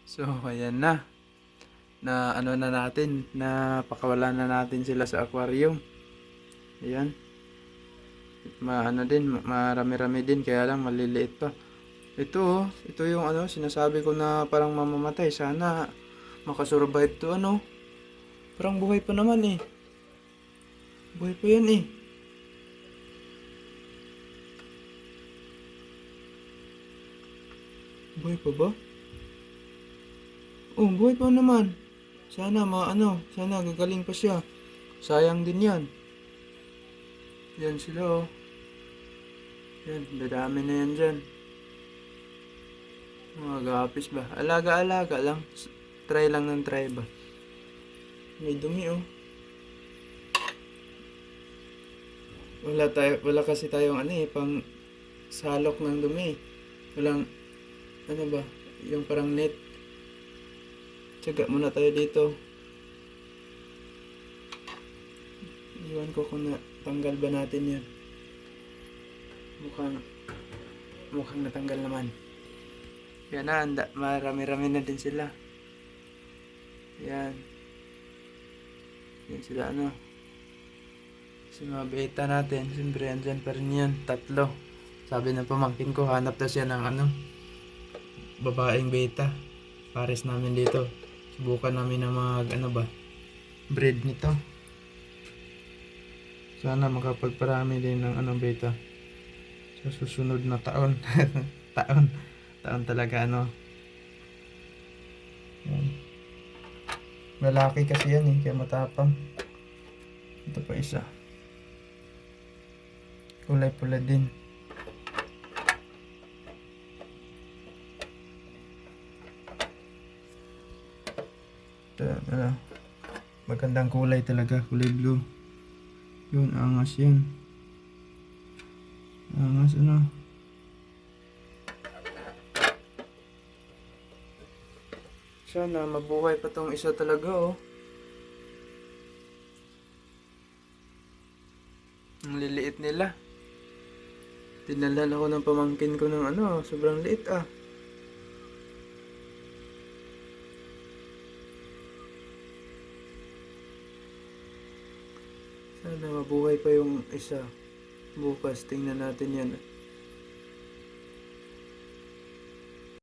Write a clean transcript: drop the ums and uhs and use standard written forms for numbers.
So, ayan na. Na ano na natin, na pakawalan na natin sila sa aquarium. Ayan. Maano din, marami-rami din, kaya lang maliliit pa. Ito, oh, ito yung ano, sinasabi ko na parang mamamatay. Sana makasurvive to ano. Parang buhay pa naman eh. Buhay pa yan eh. Buhay pa ba? Oh, buhay pa naman. Sana sana gagaling pa siya. Sayang din yan. Yan sila oh. Yan, dadami na yan dyan. Mga gapis ba? Alaga-alaga lang. Try lang ng try ba? May dumi oh. Wala kasi tayong ano eh, pang salok ng dumi. Walang, ano ba, yung parang net. Tsaga muna tayo dito. Iwan ko kung natanggal ba natin yan. Mukhang natanggal naman. Yan na, marami-rami na din sila. Yan. Yan sila ano. Sa mga beta natin, siyempre andyan pa rin yan, 3. Sabi ng pamangkin ko, hanap daw siya ng ano, babaeng beta. Pares namin dito. Subukan namin na breed nito. Sana makapagparami din ng beta sa susunod na taon. taon talaga yan. Lalaki kasi yan eh, kaya matapang. Ito pa isa, kulay pula din. Ito, magandang kulay talaga, kulay blue. Yun, angas yan. Angas Sana mabuhay pa tong isa talaga oh. Ang liliit nila. Dinala ako ng pamangkin ko ng sobrang liit ah. Sana mabuhay pa yung isa. Bukas tingnan natin yan.